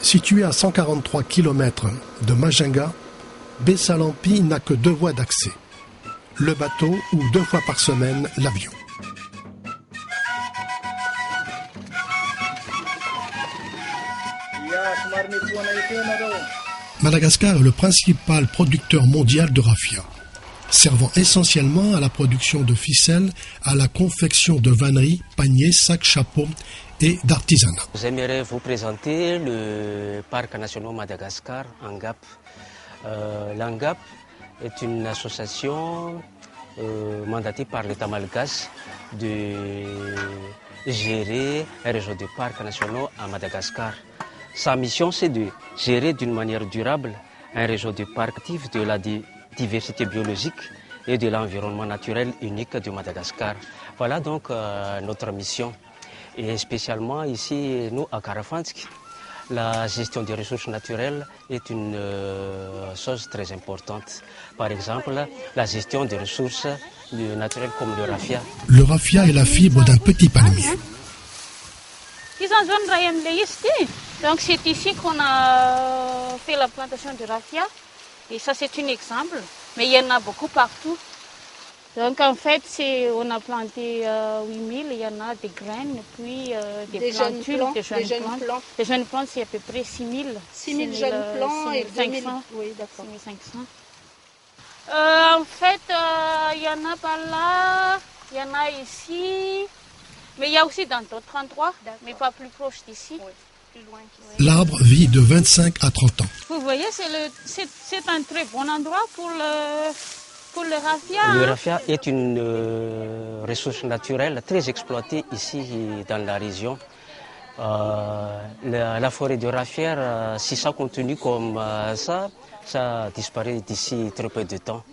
Situé à 143 km de Majinga, Bessalampi n'a que 2 voies d'accès. Le bateau ou 2 fois par semaine l'avion. Madagascar est le principal producteur mondial de raffia, servant essentiellement à la production de ficelles, à la confection de vanneries, paniers, sacs, chapeaux et d'artisanat. J'aimerais vous présenter le parc national Madagascar, ANGAP. L'ANGAP est une association mandatée par l'État malgache de gérer un réseau de parcs nationaux à Madagascar. Sa mission, c'est de gérer d'une manière durable un réseau de parcs actifs de la diversité biologique et de l'environnement naturel unique de Madagascar. Voilà donc notre mission. Et spécialement ici, nous, à Karafansk, la gestion des ressources naturelles est une chose très importante. Par exemple, la gestion des ressources naturelles comme le raffia. Le raffia est la fibre d'un petit palmier. Donc c'est ici qu'on a fait la plantation de raffia. Et ça c'est un exemple. Mais il y en a beaucoup partout. Donc en fait, on a planté 8000, il y en a des graines, puis des plantules, des jeunes plants. Les jeunes plants, c'est à peu près 6000. 6000 jeunes plants et 2000. Oui, d'accord. 6500. En fait, il y en a par là, il y en a ici, mais il y a aussi dans d'autres endroits, mais pas plus proche d'ici. Oui, plus loin. L'arbre vit de 25 à 30 ans. Vous voyez, c'est un très bon endroit pour le raffia. Le raffia est une ressource naturelle très exploitée ici dans la région. La forêt de raffia, si ça continue comme ça disparaît d'ici très peu de temps.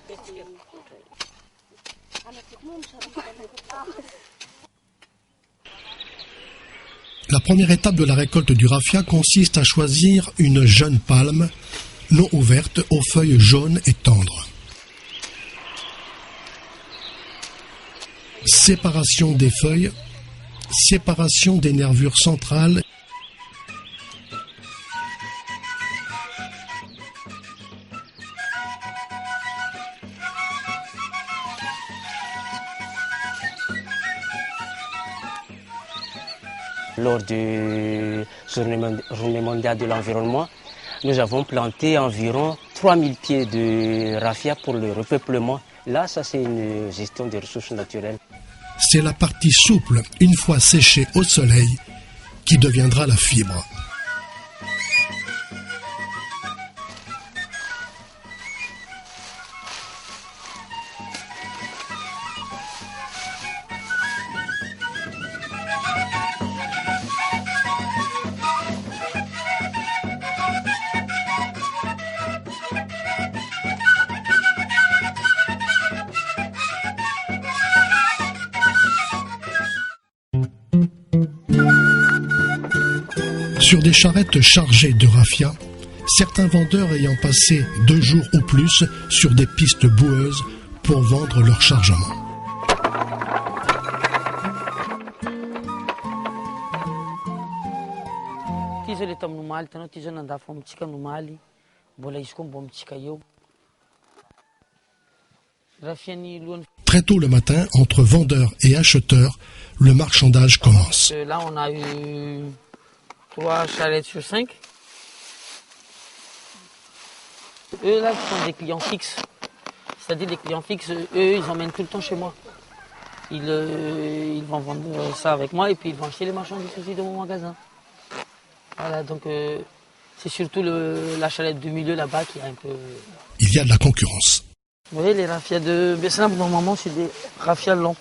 La première étape de la récolte du raffia consiste à choisir une jeune palme non ouverte aux feuilles jaunes et tendres. Séparation des feuilles, séparation des nervures centrales. Lors du journée mondiale de l'environnement, nous avons planté environ 3000 pieds de raffia pour le repeuplement. Là, ça c'est une gestion des ressources naturelles. C'est la partie souple, une fois séchée au soleil, qui deviendra la fibre. Sur des charrettes chargées de raffia, certains vendeurs ayant passé 2 jours ou plus sur des pistes boueuses pour vendre leur chargement. Très tôt le matin, entre vendeurs et acheteurs, le marchandage commence. Là, on a eu 3 charrettes sur 5. Eux, là, ce sont des clients fixes. C'est-à-dire des clients fixes, eux, ils emmènent tout le temps chez moi. Ils vont vendre ça avec moi et puis ils vont acheter les marchandises aussi de mon magasin. Voilà, donc c'est surtout la charrette du milieu là-bas qui est un peu... Il y a de la concurrence. Vous voyez, les raffias de Bessalam, normalement, c'est des raffias longs.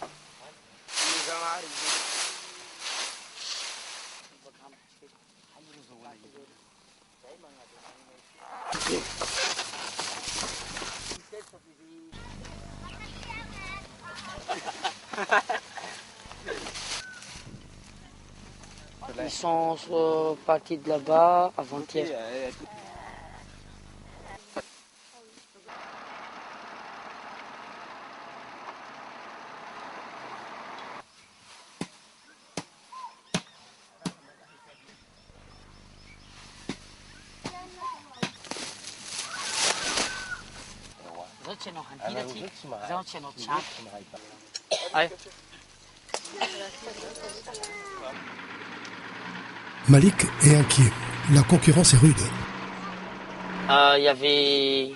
Ils sont partis de là-bas avant-hier. Malik est inquiet. La concurrence est rude. Il y avait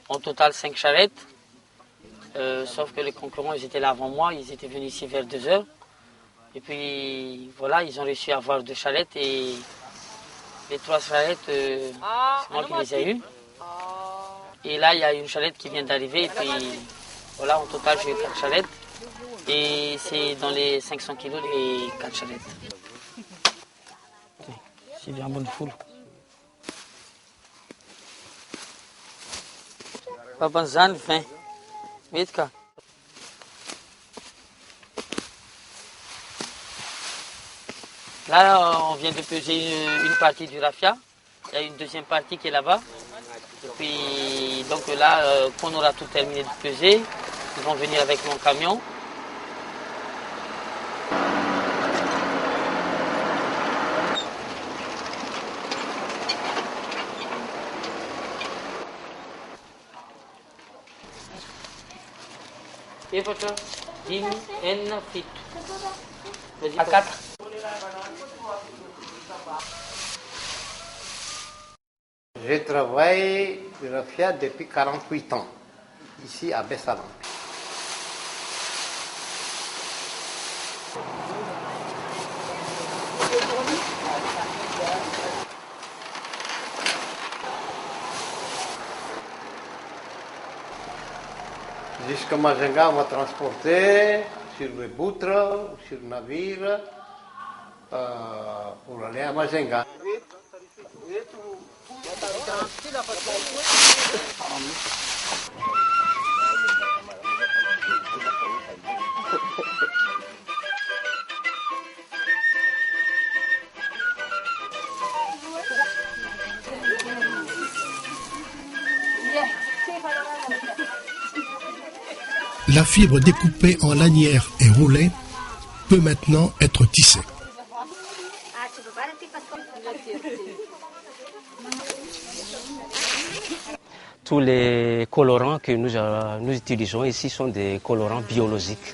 en total 5 charrettes. Sauf que les concurrents, ils étaient là avant moi. Ils étaient venus ici vers 2 heures. Et puis voilà, ils ont réussi à avoir 2 charrettes. Et les 3 charrettes, c'est moi qui les ai eues. Et là, il y a une charrette qui vient d'arriver. Et puis voilà, en total, j'ai eu 4 charrettes. Et c'est dans les 500 kilos les 4 charrettes. C'est bien bonne foule. Papa Zan, fin. Vite, quoi. Là, on vient de peser une partie du raffia. Il y a une deuxième partie qui est là-bas. Et puis, donc là, quand on aura tout terminé de peser, ils vont venir avec mon camion. Et votre Jimmy N fit. Vas-y, à 4. Je travaille le raffia depuis 48 ans, ici à Bessalan. Jusqu'à Majenga, on va transporter sur les boutres, sur le navire, pour aller à Majenga. La fibre découpée en lanières et roulée peut maintenant être tissée. Tous les colorants que nous utilisons ici sont des colorants biologiques.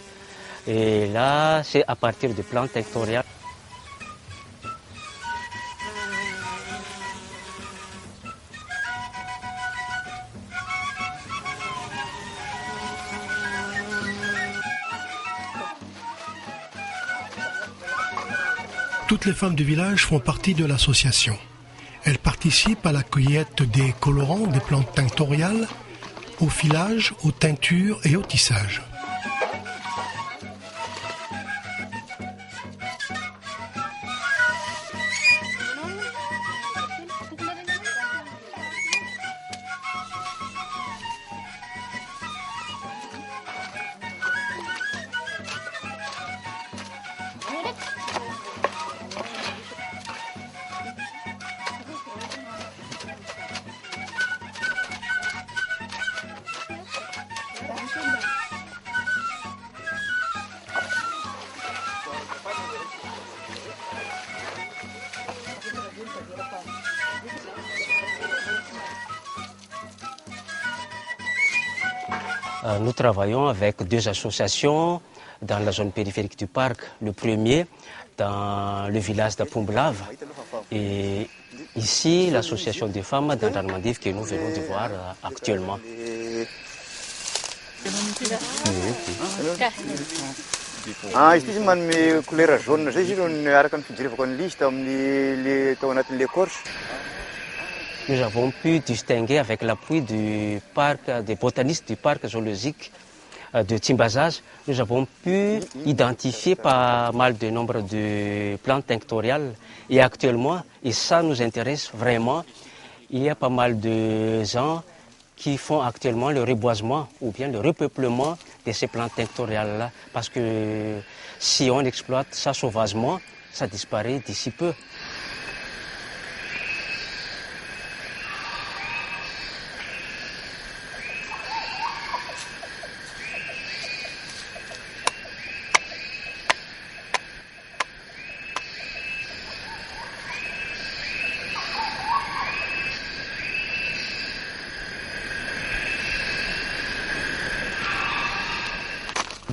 Et là, c'est à partir de plantes tinctoriales. Toutes les femmes du village font partie de l'association. Elles participent à la cueillette des colorants, des plantes tinctoriales, au filage, aux teintures et au tissage. Nous travaillons avec 2 associations dans la zone périphérique du parc. Le premier, dans le village d'Apumblav. Et ici, l'association des femmes d'Andarmandiv que nous venons de voir actuellement. Izy ty manome couleur jaune zay izy no araka ny fijerevako ny liste amin'ny tao anatin'le corse. Nous avons pu distinguer avec l'appui du parc, des botanistes du parc zoologique de Timbazaz, nous avons pu identifier pas mal de nombre de plantes tinctoriales. Et actuellement, et ça nous intéresse vraiment, il y a pas mal de gens qui font actuellement le reboisement ou bien le repeuplement de ces plantes tinctoriales-là. Parce que si on exploite ça sauvagement, ça disparaît d'ici peu.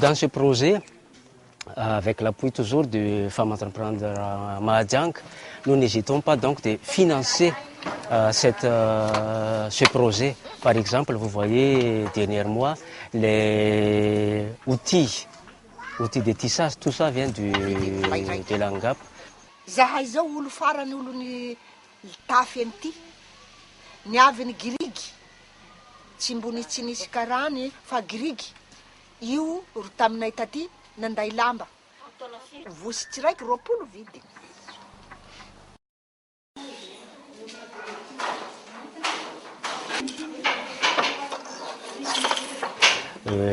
Dans ce projet, avec l'appui toujours du Femmes Entrepreneurs Mahadiang, nous n'hésitons pas donc de financer ce projet. Par exemple, vous voyez derrière moi les outils de tissage, tout ça vient de l'ANGAP. Zahay zao olo farany olony tafy an'ity niavy girigy tsy mbony tsy nisy karany fa girigy io ro taminay taty nanday lamba vosy tsiraiky 20 vidy.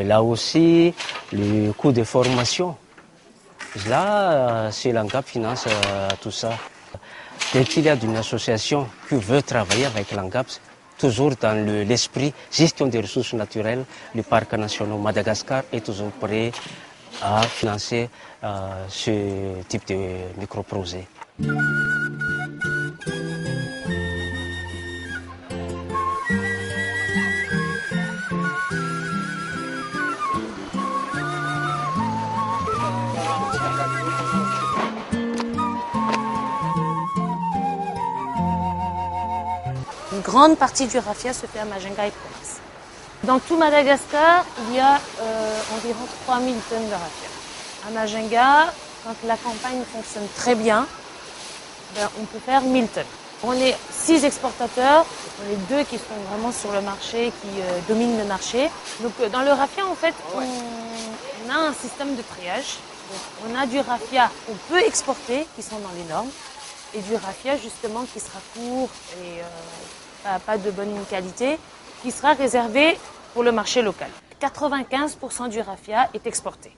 Là aussi, le coût de formation, là, c'est l'ANGAP finance tout ça. Dès qu'il y a une association qui veut travailler avec l'ANGAP, toujours dans l'esprit gestion des ressources naturelles, le parc national Madagascar est toujours prêt à financer ce type de micro-projet. Une grande partie du raffia se fait à Majinga et Province. Dans tout Madagascar, il y a environ 3000 tonnes de raffia. À Majinga, quand la campagne fonctionne très bien, on peut faire 1000 tonnes. On est 6 exportateurs, on est 2 qui sont vraiment sur le marché, qui dominent le marché. Donc dans le raffia, en fait, on a un système de triage. Donc, on a du raffia qu'on peut exporter, qui sont dans les normes, et du raffia justement qui sera court et pas de bonne qualité, qui sera réservé pour le marché local. 95% du raffia est exporté.